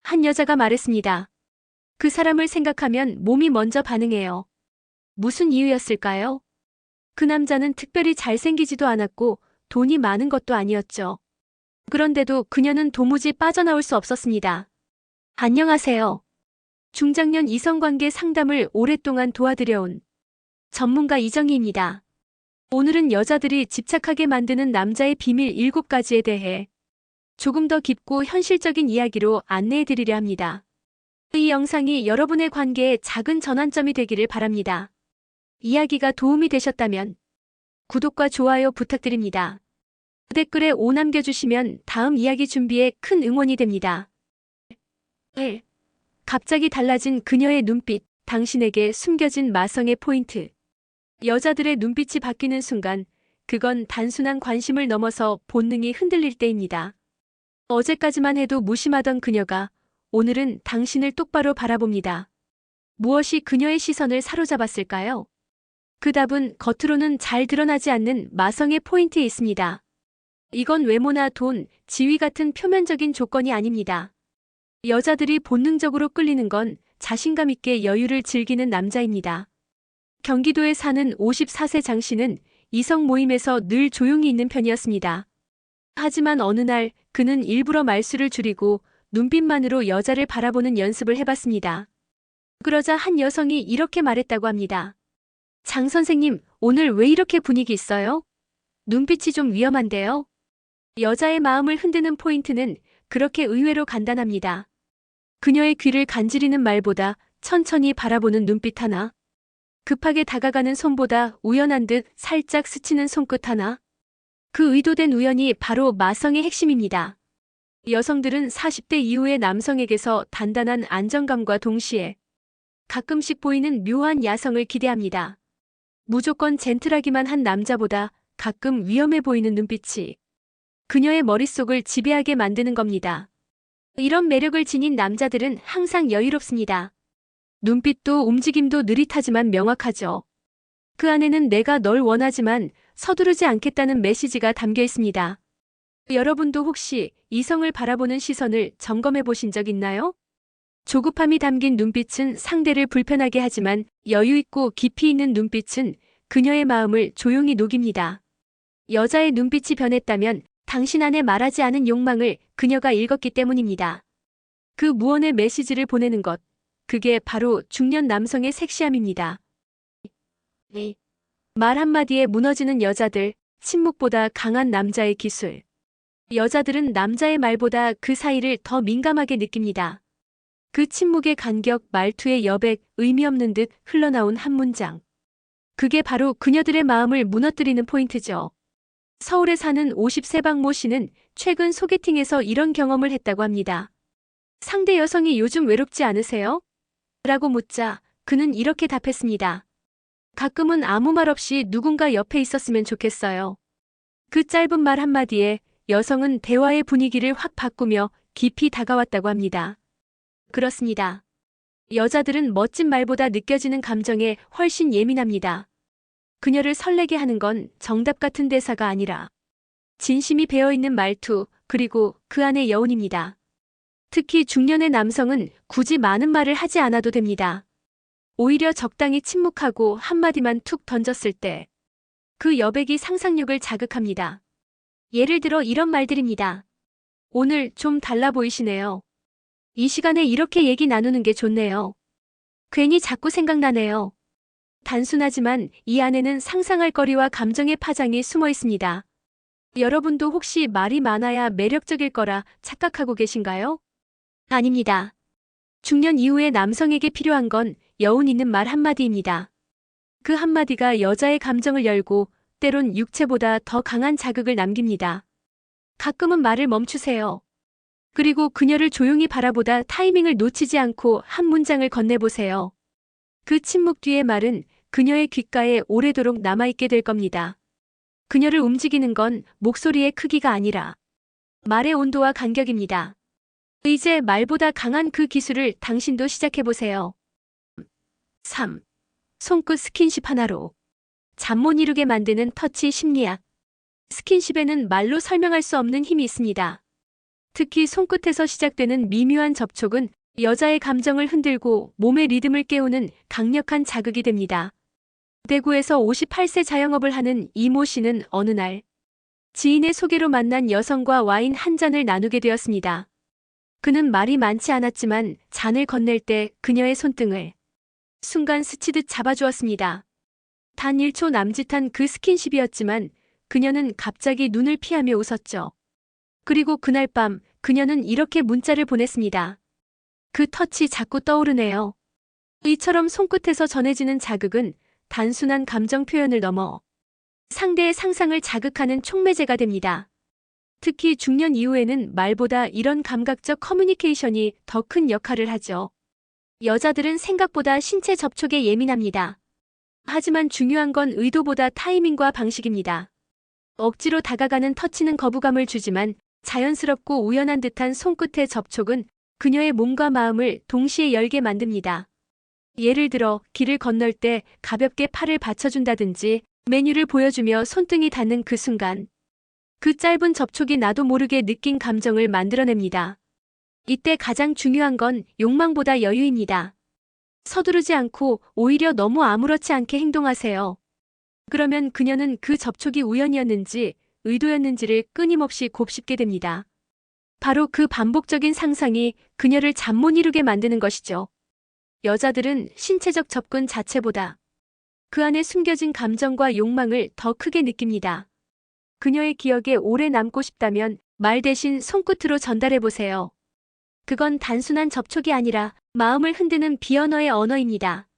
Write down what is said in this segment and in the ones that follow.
한 여자가 말했습니다. 그 사람을 생각하면 몸이 먼저 반응해요. 무슨 이유였을까요? 그 남자는 특별히 잘생기지도 않았고 돈이 많은 것도 아니었죠. 그런데도 그녀는 도무지 빠져나올 수 없었습니다. 안녕하세요. 중장년 이성관계 상담을 오랫동안 도와드려온 전문가 이정희입니다. 오늘은 여자들이 집착하게 만드는 남자의 비밀 7가지에 대해 조금 더 깊고 현실적인 이야기로 안내해 드리려 합니다. 이 영상이 여러분의 관계에 작은 전환점이 되기를 바랍니다. 이야기가 도움이 되셨다면 구독과 좋아요 부탁드립니다. 댓글에 오 남겨주시면 다음 이야기 준비에 큰 응원이 됩니다. 1. 갑자기 달라진 그녀의 눈빛, 당신에게 숨겨진 마성의 포인트. 여자들의 눈빛이 바뀌는 순간, 그건 단순한 관심을 넘어서 본능이 흔들릴 때입니다. 어제까지만 해도 무심하던 그녀가 오늘은 당신을 똑바로 바라봅니다. 무엇이 그녀의 시선을 사로잡았을까요? 그 답은 겉으로는 잘 드러나지 않는 마성의 포인트에 있습니다. 이건 외모나 돈, 지위 같은 표면적인 조건이 아닙니다. 여자들이 본능적으로 끌리는 건 자신감 있게 여유를 즐기는 남자입니다. 경기도에 사는 54세 장 씨는 이성 모임에서 늘 조용히 있는 편이었습니다. 하지만 어느 날 그는 일부러 말수를 줄이고 눈빛만으로 여자를 바라보는 연습을 해봤습니다. 그러자 한 여성이 이렇게 말했다고 합니다. 장 선생님, 오늘 왜 이렇게 분위기 있어요? 눈빛이 좀 위험한데요? 여자의 마음을 흔드는 포인트는 그렇게 의외로 간단합니다. 그녀의 귀를 간지리는 말보다 천천히 바라보는 눈빛 하나. 급하게 다가가는 손보다 우연한 듯 살짝 스치는 손끝 하나. 그 의도된 우연이 바로 마성의 핵심입니다. 여성들은 40대 이후의 남성에게서 단단한 안정감과 동시에 가끔씩 보이는 묘한 야성을 기대합니다. 무조건 젠틀하기만 한 남자보다 가끔 위험해 보이는 눈빛이 그녀의 머릿속을 지배하게 만드는 겁니다. 이런 매력을 지닌 남자들은 항상 여유롭습니다. 눈빛도 움직임도 느릿하지만 명확하죠. 그 안에는 내가 널 원하지만 서두르지 않겠다는 메시지가 담겨 있습니다. 여러분도 혹시 이성을 바라보는 시선을 점검해 보신 적 있나요? 조급함이 담긴 눈빛은 상대를 불편하게 하지만 여유 있고 깊이 있는 눈빛은 그녀의 마음을 조용히 녹입니다. 여자의 눈빛이 변했다면 당신 안에 말하지 않은 욕망을 그녀가 읽었기 때문입니다. 그 무언의 메시지를 보내는 것, 그게 바로 중년 남성의 섹시함입니다. 말 한마디에 무너지는 여자들, 침묵보다 강한 남자의 기술. 여자들은 남자의 말보다 그 사이를 더 민감하게 느낍니다. 그 침묵의 간격, 말투의 여백, 의미 없는 듯 흘러나온 한 문장. 그게 바로 그녀들의 마음을 무너뜨리는 포인트죠. 서울에 사는 50세 박모 씨는 최근 소개팅에서 이런 경험을 했다고 합니다. 상대 여성이 요즘 외롭지 않으세요? 라고 묻자 그는 이렇게 답했습니다. 가끔은 아무 말 없이 누군가 옆에 있었으면 좋겠어요. 그 짧은 말 한마디에 여성은 대화의 분위기를 확 바꾸며 깊이 다가왔다고 합니다. 그렇습니다. 여자들은 멋진 말보다 느껴지는 감정에 훨씬 예민합니다. 그녀를 설레게 하는 건 정답 같은 대사가 아니라 진심이 배어있는 말투, 그리고 그 안의 여운입니다. 특히 중년의 남성은 굳이 많은 말을 하지 않아도 됩니다. 오히려 적당히 침묵하고 한마디만 툭 던졌을 때 그 여백이 상상력을 자극합니다. 예를 들어 이런 말들입니다. 오늘 좀 달라 보이시네요. 이 시간에 이렇게 얘기 나누는 게 좋네요. 괜히 자꾸 생각나네요. 단순하지만 이 안에는 상상할 거리와 감정의 파장이 숨어 있습니다. 여러분도 혹시 말이 많아야 매력적일 거라 착각하고 계신가요? 아닙니다. 중년 이후의 남성에게 필요한 건 여운 있는 말 한마디입니다. 그 한마디가 여자의 감정을 열고 때론 육체보다 더 강한 자극을 남깁니다. 가끔은 말을 멈추세요. 그리고 그녀를 조용히 바라보다 타이밍을 놓치지 않고 한 문장을 건네보세요. 그 침묵 뒤의 말은 그녀의 귓가에 오래도록 남아있게 될 겁니다. 그녀를 움직이는 건 목소리의 크기가 아니라 말의 온도와 간격입니다. 이제 말보다 강한 그 기술을 당신도 시작해보세요. 3. 손끝 스킨십 하나로 잠 못 이루게 만드는 터치 심리학. 스킨십에는 말로 설명할 수 없는 힘이 있습니다. 특히 손끝에서 시작되는 미묘한 접촉은 여자의 감정을 흔들고 몸의 리듬을 깨우는 강력한 자극이 됩니다. 대구에서 58세 자영업을 하는 이모 씨는 어느 날 지인의 소개로 만난 여성과 와인 한 잔을 나누게 되었습니다. 그는 말이 많지 않았지만 잔을 건넬 때 그녀의 손등을 순간 스치듯 잡아주었습니다. 단 1초 남짓한 그 스킨십이었지만 그녀는 갑자기 눈을 피하며 웃었죠. 그리고 그날 밤 그녀는 이렇게 문자를 보냈습니다. 그 터치 자꾸 떠오르네요. 이처럼 손끝에서 전해지는 자극은 단순한 감정 표현을 넘어 상대의 상상을 자극하는 촉매제가 됩니다. 특히 중년 이후에는 말보다 이런 감각적 커뮤니케이션이 더 큰 역할을 하죠. 여자들은 생각보다 신체 접촉에 예민합니다. 하지만 중요한 건 의도보다 타이밍과 방식입니다. 억지로 다가가는 터치는 거부감을 주지만 자연스럽고 우연한 듯한 손끝의 접촉은 그녀의 몸과 마음을 동시에 열게 만듭니다. 예를 들어 길을 건널 때 가볍게 팔을 받쳐준다든지 메뉴를 보여주며 손등이 닿는 그 순간. 그 짧은 접촉이 나도 모르게 느낀 감정을 만들어냅니다. 이때 가장 중요한 건 욕망보다 여유입니다. 서두르지 않고 오히려 너무 아무렇지 않게 행동하세요. 그러면 그녀는 그 접촉이 우연이었는지 의도였는지를 끊임없이 곱씹게 됩니다. 바로 그 반복적인 상상이 그녀를 잠 못 이루게 만드는 것이죠. 여자들은 신체적 접근 자체보다 그 안에 숨겨진 감정과 욕망을 더 크게 느낍니다. 그녀의 기억에 오래 남고 싶다면 말 대신 손끝으로 전달해보세요. 그건 단순한 접촉이 아니라 마음을 흔드는 비언어의 언어입니다.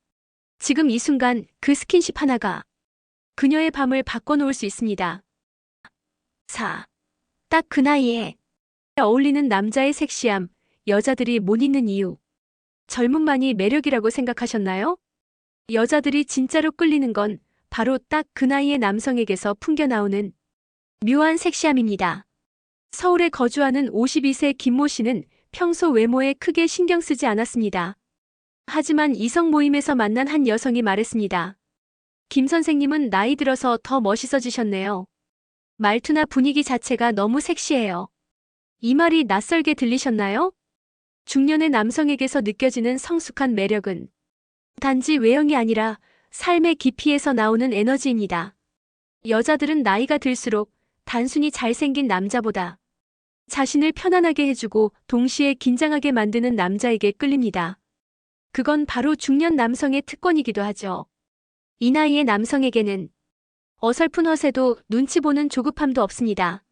지금 이 순간 그 스킨십 하나가 그녀의 밤을 바꿔놓을 수 있습니다. 4. 딱 그 나이에 어울리는 남자의 섹시함, 여자들이 못 잊는 이유. 젊음만이 매력이라고 생각하셨나요? 여자들이 진짜로 끌리는 건 바로 딱 그 나이의 남성에게서 풍겨나오는 묘한 섹시함입니다. 서울에 거주하는 52세 김모 씨는 평소 외모에 크게 신경 쓰지 않았습니다. 하지만 이성 모임에서 만난 한 여성이 말했습니다. 김 선생님은 나이 들어서 더 멋있어지셨네요. 말투나 분위기 자체가 너무 섹시해요. 이 말이 낯설게 들리셨나요? 중년의 남성에게서 느껴지는 성숙한 매력은 단지 외형이 아니라 삶의 깊이에서 나오는 에너지입니다. 여자들은 나이가 들수록 단순히 잘생긴 남자보다 자신을 편안하게 해주고 동시에 긴장하게 만드는 남자에게 끌립니다. 그건 바로 중년 남성의 특권이기도 하죠. 이 나이의 남성에게는 어설픈 허세도 눈치 보는 조급함도 없습니다.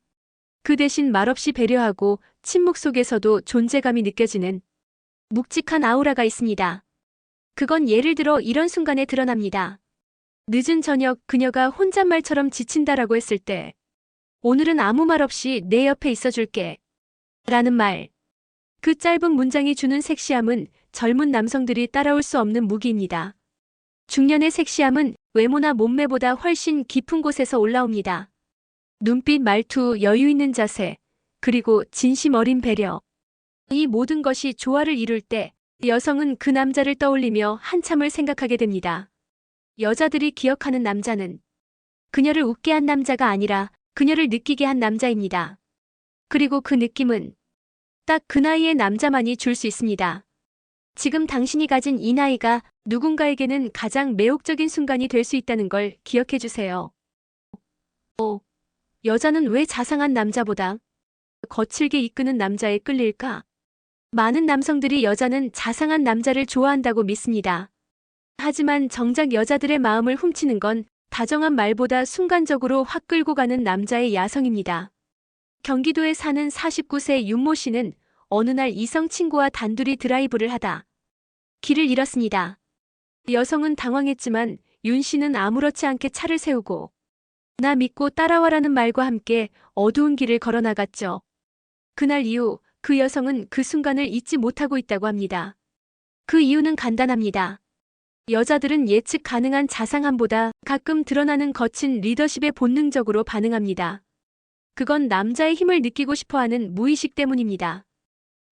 그 대신 말없이 배려하고 침묵 속에서도 존재감이 느껴지는 묵직한 아우라가 있습니다. 그건 예를 들어 이런 순간에 드러납니다. 늦은 저녁 그녀가 혼잣말처럼 지친다라고 했을 때 오늘은 아무 말 없이 내 옆에 있어줄게 라는 말. 그 짧은 문장이 주는 섹시함은 젊은 남성들이 따라올 수 없는 무기입니다. 중년의 섹시함은 외모나 몸매보다 훨씬 깊은 곳에서 올라옵니다. 눈빛, 말투, 여유 있는 자세, 그리고 진심 어린 배려. 이 모든 것이 조화를 이룰 때 여성은 그 남자를 떠올리며 한참을 생각하게 됩니다. 여자들이 기억하는 남자는 그녀를 웃게 한 남자가 아니라 그녀를 느끼게 한 남자입니다. 그리고 그 느낌은 딱 그 나이의 남자만이 줄 수 있습니다. 지금 당신이 가진 이 나이가 누군가에게는 가장 매혹적인 순간이 될 수 있다는 걸 기억해 주세요. 여자는 왜 자상한 남자보다 거칠게 이끄는 남자에 끌릴까? 많은 남성들이 여자는 자상한 남자를 좋아한다고 믿습니다. 하지만 정작 여자들의 마음을 훔치는 건 다정한 말보다 순간적으로 확 끌고 가는 남자의 야성입니다. 경기도에 사는 49세 윤모 씨는 어느 날 이성 친구와 단둘이 드라이브를 하다 길을 잃었습니다. 여성은 당황했지만 윤 씨는 아무렇지 않게 차를 세우고 나 믿고 따라와라는 말과 함께 어두운 길을 걸어 나갔죠. 그날 이후 그 여성은 그 순간을 잊지 못하고 있다고 합니다. 그 이유는 간단합니다. 여자들은 예측 가능한 자상함보다 가끔 드러나는 거친 리더십에 본능적으로 반응합니다. 그건 남자의 힘을 느끼고 싶어하는 무의식 때문입니다.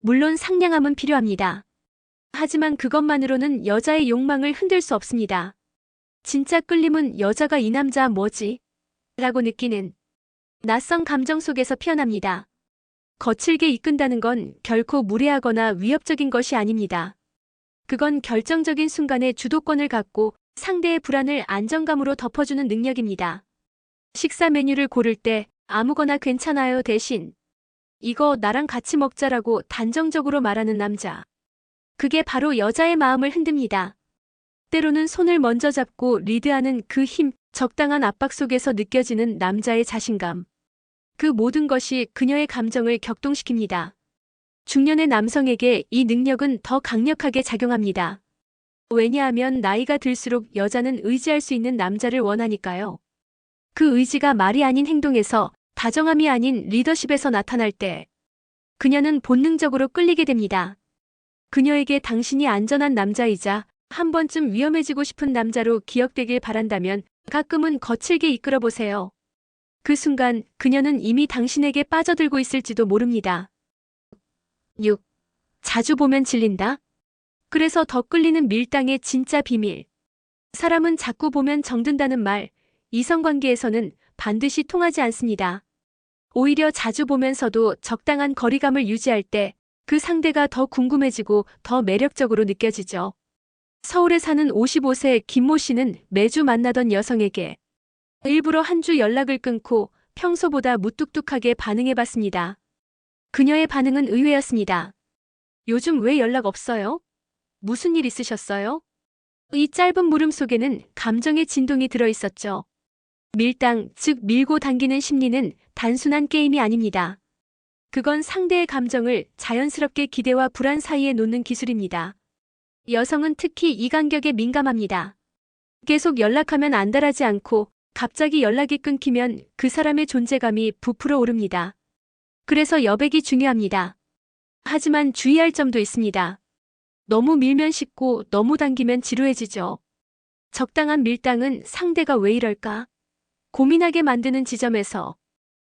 물론 상냥함은 필요합니다. 하지만 그것만으로는 여자의 욕망을 흔들 수 없습니다. 진짜 끌림은 여자가 이 남자 뭐지? 라고 느끼는 낯선 감정 속에서 피어납니다. 거칠게 이끈다는 건 결코 무례하거나 위협적인 것이 아닙니다. 그건 결정적인 순간에 주도권을 갖고 상대의 불안을 안정감으로 덮어주는 능력입니다. 식사 메뉴를 고를 때 아무거나 괜찮아요 대신 이거 나랑 같이 먹자라고 단정적으로 말하는 남자. 그게 바로 여자의 마음을 흔듭니다. 때로는 손을 먼저 잡고 리드하는 그 힘, 적당한 압박 속에서 느껴지는 남자의 자신감. 그 모든 것이 그녀의 감정을 격동시킵니다. 중년의 남성에게 이 능력은 더 강력하게 작용합니다. 왜냐하면 나이가 들수록 여자는 의지할 수 있는 남자를 원하니까요. 그 의지가 말이 아닌 행동에서, 다정함이 아닌 리더십에서 나타날 때 그녀는 본능적으로 끌리게 됩니다. 그녀에게 당신이 안전한 남자이자 한 번쯤 위험해지고 싶은 남자로 기억되길 바란다면 가끔은 거칠게 이끌어보세요. 그 순간 그녀는 이미 당신에게 빠져들고 있을지도 모릅니다. 6. 자주 보면 질린다? 그래서 더 끌리는 밀당의 진짜 비밀. 사람은 자꾸 보면 정든다는 말, 이성관계에서는 반드시 통하지 않습니다. 오히려 자주 보면서도 적당한 거리감을 유지할 때 그 상대가 더 궁금해지고 더 매력적으로 느껴지죠. 서울에 사는 55세 김모 씨는 매주 만나던 여성에게 일부러 한 주 연락을 끊고 평소보다 무뚝뚝하게 반응해봤습니다. 그녀의 반응은 의외였습니다. 요즘 왜 연락 없어요? 무슨 일 있으셨어요? 이 짧은 물음 속에는 감정의 진동이 들어있었죠. 밀당, 즉 밀고 당기는 심리는 단순한 게임이 아닙니다. 그건 상대의 감정을 자연스럽게 기대와 불안 사이에 놓는 기술입니다. 여성은 특히 이 간격에 민감합니다. 계속 연락하면 안달하지 않고 갑자기 연락이 끊기면 그 사람의 존재감이 부풀어 오릅니다. 그래서 여백이 중요합니다. 하지만 주의할 점도 있습니다. 너무 밀면 식고 너무 당기면 지루해지죠. 적당한 밀당은 상대가 왜 이럴까? 고민하게 만드는 지점에서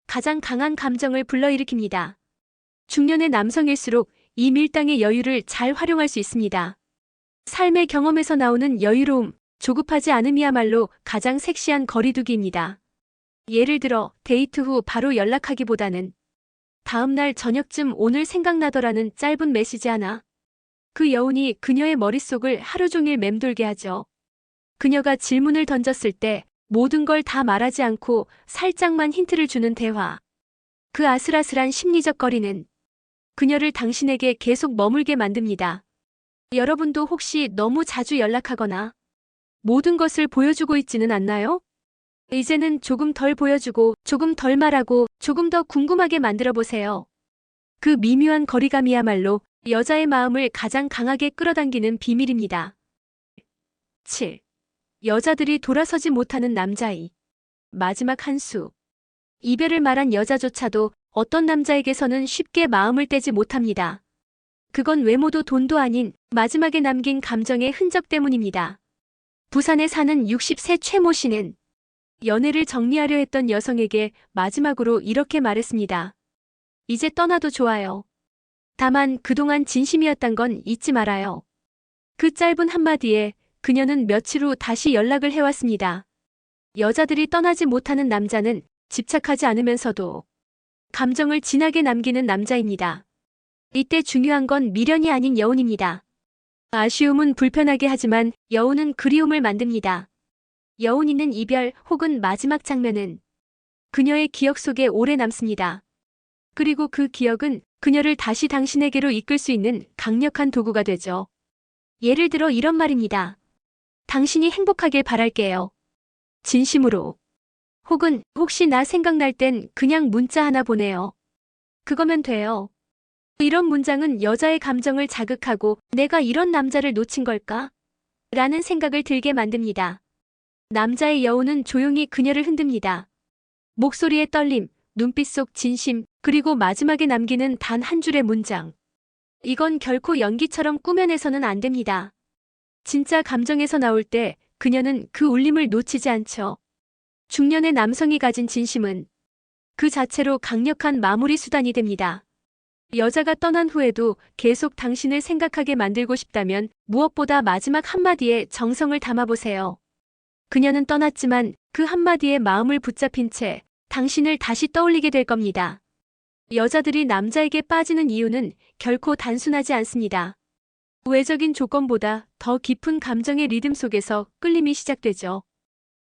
가장 강한 감정을 불러일으킵니다. 중년의 남성일수록 이 밀당의 여유를 잘 활용할 수 있습니다. 삶의 경험에서 나오는 여유로움, 조급하지 않음이야말로 가장 섹시한 거리두기입니다. 예를 들어 데이트 후 바로 연락하기보다는 다음날 저녁쯤 오늘 생각나더라는 짧은 메시지 하나. 그 여운이 그녀의 머릿속을 하루 종일 맴돌게 하죠. 그녀가 질문을 던졌을 때 모든 걸 다 말하지 않고 살짝만 힌트를 주는 대화. 그 아슬아슬한 심리적 거리는 그녀를 당신에게 계속 머물게 만듭니다. 여러분도 혹시 너무 자주 연락하거나 모든 것을 보여주고 있지는 않나요? 이제는 조금 덜 보여주고 조금 덜 말하고 조금 더 궁금하게 만들어 보세요. 그 미묘한 거리감이야말로 여자의 마음을 가장 강하게 끌어당기는 비밀입니다. 7. 여자들이 돌아서지 못하는 남자이. 마지막 한 수. 이별을 말한 여자조차도 어떤 남자에게서는 쉽게 마음을 떼지 못합니다. 그건 외모도 돈도 아닌 마지막에 남긴 감정의 흔적 때문입니다. 부산에 사는 60세 최모 씨는 연애를 정리하려 했던 여성에게 마지막으로 이렇게 말했습니다. 이제 떠나도 좋아요. 다만 그동안 진심이었단 건 잊지 말아요. 그 짧은 한마디에 그녀는 며칠 후 다시 연락을 해왔습니다. 여자들이 떠나지 못하는 남자는 집착하지 않으면서도 감정을 진하게 남기는 남자입니다. 이때 중요한 건 미련이 아닌 여운입니다. 아쉬움은 불편하게 하지만 여운은 그리움을 만듭니다. 여운 있는 이별 혹은 마지막 장면은 그녀의 기억 속에 오래 남습니다. 그리고 그 기억은 그녀를 다시 당신에게로 이끌 수 있는 강력한 도구가 되죠. 예를 들어 이런 말입니다. 당신이 행복하길 바랄게요. 진심으로. 혹은 혹시 나 생각날 땐 그냥 문자 하나 보내요. 그거면 돼요. 이런 문장은 여자의 감정을 자극하고 내가 이런 남자를 놓친 걸까? 라는 생각을 들게 만듭니다. 남자의 여운은 조용히 그녀를 흔듭니다. 목소리의 떨림, 눈빛 속 진심, 그리고 마지막에 남기는 단 한 줄의 문장. 이건 결코 연기처럼 꾸며내서는 안 됩니다. 진짜 감정에서 나올 때 그녀는 그 울림을 놓치지 않죠. 중년의 남성이 가진 진심은 그 자체로 강력한 마무리 수단이 됩니다. 여자가 떠난 후에도 계속 당신을 생각하게 만들고 싶다면 무엇보다 마지막 한마디에 정성을 담아보세요. 그녀는 떠났지만 그 한마디에 마음을 붙잡힌 채 당신을 다시 떠올리게 될 겁니다. 여자들이 남자에게 빠지는 이유는 결코 단순하지 않습니다. 외적인 조건보다 더 깊은 감정의 리듬 속에서 끌림이 시작되죠.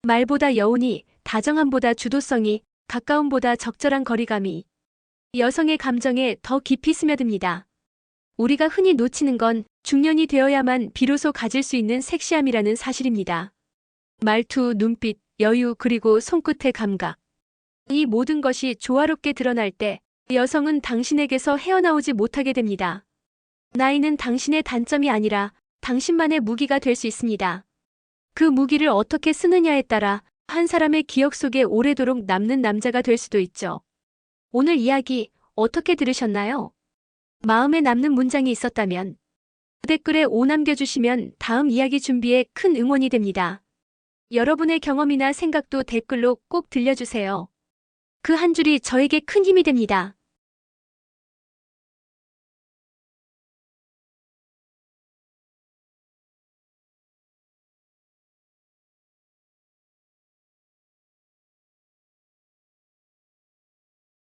말보다 여운이, 다정함보다 주도성이, 가까움보다 적절한 거리감이 여성의 감정에 더 깊이 스며듭니다. 우리가 흔히 놓치는 건 중년이 되어야만 비로소 가질 수 있는 섹시함이라는 사실입니다. 말투, 눈빛, 여유, 그리고 손끝의 감각. 이 모든 것이 조화롭게 드러날 때 여성은 당신에게서 헤어나오지 못하게 됩니다. 나이는 당신의 단점이 아니라 당신만의 무기가 될 수 있습니다. 그 무기를 어떻게 쓰느냐에 따라 한 사람의 기억 속에 오래도록 남는 남자가 될 수도 있죠. 오늘 이야기 어떻게 들으셨나요? 마음에 남는 문장이 있었다면 댓글에 오 남겨주시면 다음 이야기 준비에 큰 응원이 됩니다. 여러분의 경험이나 생각도 댓글로 꼭 들려주세요. 그 한 줄이 저에게 큰 힘이 됩니다.